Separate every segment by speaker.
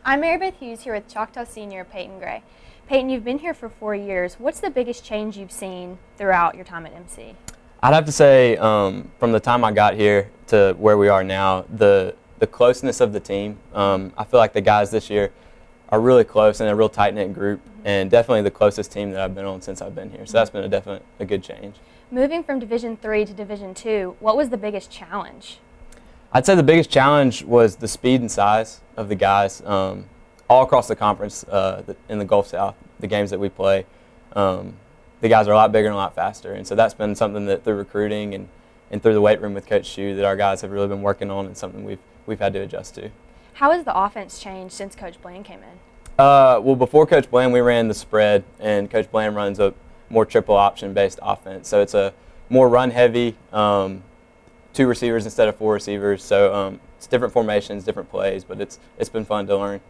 Speaker 1: I'm Mary Beth Hughes here with Choctaw senior Payton Gray. Payton, you've been here for 4 years. What's the biggest change you've seen throughout your time at MC?
Speaker 2: I'd have to say from the time I got here to where we are now, the closeness of the team. I feel like the guys this year are really close and a real tight-knit group, and definitely the closest team that I've been on since I've been here. So that's been definitely a good change.
Speaker 1: Moving from Division III to Division II, what was the biggest challenge?
Speaker 2: I'd say the biggest challenge was the speed and size of the guys all across the conference in the Gulf South, the games that we play. The guys are a lot bigger and a lot faster, and so that's been something that through recruiting and through the weight room with Coach Shue that our guys have really been working on, and something we've had to adjust to.
Speaker 1: How has the offense changed since Coach Bland came in?
Speaker 2: Well, before Coach Bland, we ran the spread, and Coach Bland runs a more triple option-based offense. So it's a more run-heavy, 2 receivers instead of 4 receivers. So it's different formations, different plays, but it's been fun to learn.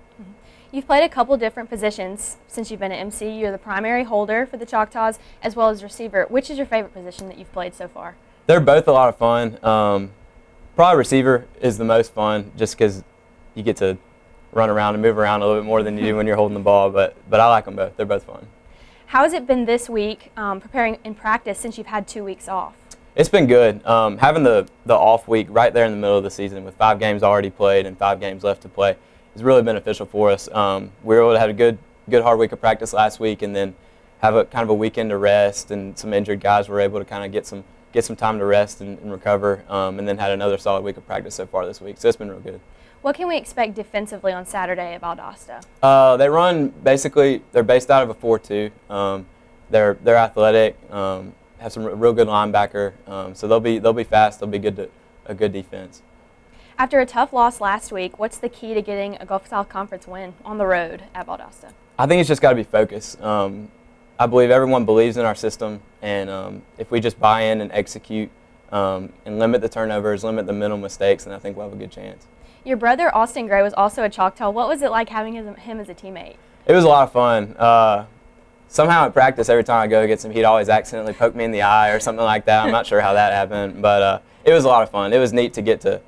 Speaker 1: You've played a couple different positions since you've been at MC. You're the primary holder for the Choctaws as well as receiver. Which is your favorite position that you've played so far?
Speaker 2: They're both a lot of fun. Probably receiver is the most fun just because you get to run around and move around a little bit more than you do when you're holding the ball, but I like them both. They're both fun.
Speaker 1: How has it been this week preparing in practice since you've had 2 weeks off?
Speaker 2: It's been good. Having the off week right there in the middle of the season with 5 games already played and 5 games left to play is really beneficial for us. We were able to have a good hard week of practice last week and then have a kind of a weekend to rest, and some injured guys were able to kind of get some time to rest and recover, and then had another solid week of practice so far this week. So it's been real good.
Speaker 1: What can we expect defensively on Saturday at Valdosta?
Speaker 2: They run they're based out of a 4-2. They're athletic, have some real good linebacker, so they'll be fast. They'll be a good defense.
Speaker 1: After a tough loss last week, what's the key to getting a Gulf South Conference win on the road at Valdosta?
Speaker 2: I think it's just got to be focus. I believe everyone believes in our system, and if we just buy in and execute and limit the turnovers, limit the mental mistakes, then I think we'll have a good chance.
Speaker 1: Your brother, Austin Gray, was also a Choctaw. What was it like having him as a teammate?
Speaker 2: It was a lot of fun. Somehow at practice, every time I go against him, he'd always accidentally poke me in the eye or something like that. I'm not sure how that happened, but it was a lot of fun. It was neat to get to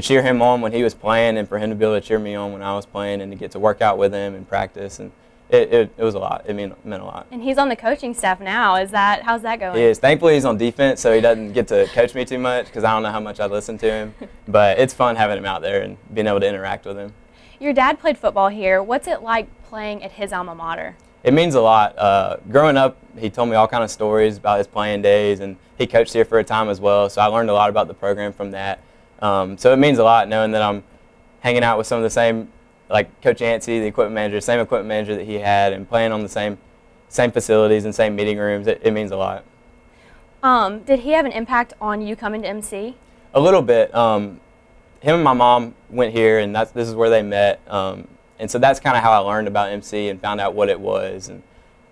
Speaker 2: cheer him on when he was playing, and for him to be able to cheer me on when I was playing, and to get to work out with him and practice. And it was a lot. It meant a lot. And
Speaker 1: he's on the coaching staff now. How's that going?
Speaker 2: He is. Thankfully, he's on defense, so he doesn't get to coach me too much because I don't know how much I listen to him. But it's fun having him out there and being able to interact with him.
Speaker 1: Your dad played football here. What's it like playing at his alma mater?
Speaker 2: It means a lot. Growing up, he told me all kind of stories about his playing days, and he coached here for a time as well, so I learned a lot about the program from that. So it means a lot knowing that I'm hanging out with some of the same, like Coach Yancey, the equipment manager, same equipment manager that he had, and playing on the same facilities and same meeting rooms. It means a lot.
Speaker 1: Did he have an impact on you coming to MC?
Speaker 2: A little bit. Him and my mom went here, and this is where they met. And so that's kind of how I learned about MC and found out what it was, and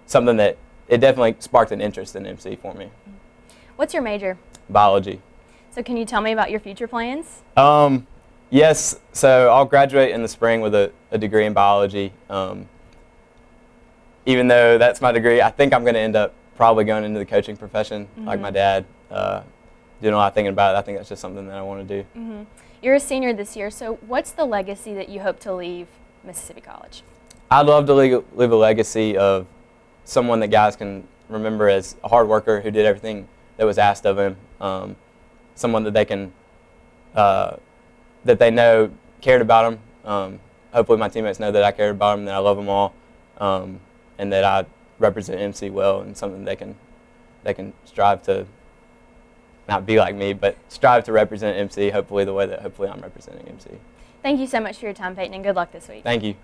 Speaker 2: something that it definitely sparked an interest in MC for me.
Speaker 1: What's your major?
Speaker 2: Biology.
Speaker 1: So can you tell me about your future plans?
Speaker 2: Yes, so I'll graduate in the spring with a degree in biology. Even though that's my degree, I think I'm going to end up probably going into the coaching profession, like my dad. Doing a lot of thinking about it, I think that's just something that I want to do.
Speaker 1: You're a senior this year, so what's the legacy that you hope to leave Mississippi College?
Speaker 2: I'd love to leave a legacy of someone that guys can remember as a hard worker who did everything that was asked of him. Someone that they can, that they know cared about them. Hopefully my teammates know that I cared about them, that I love them all, and that I represent MC well, and something they can strive to not be like me, but strive to represent MC hopefully the way that I'm representing MC.
Speaker 1: Thank you so much for your time, Payton, and good luck this week.
Speaker 2: Thank you.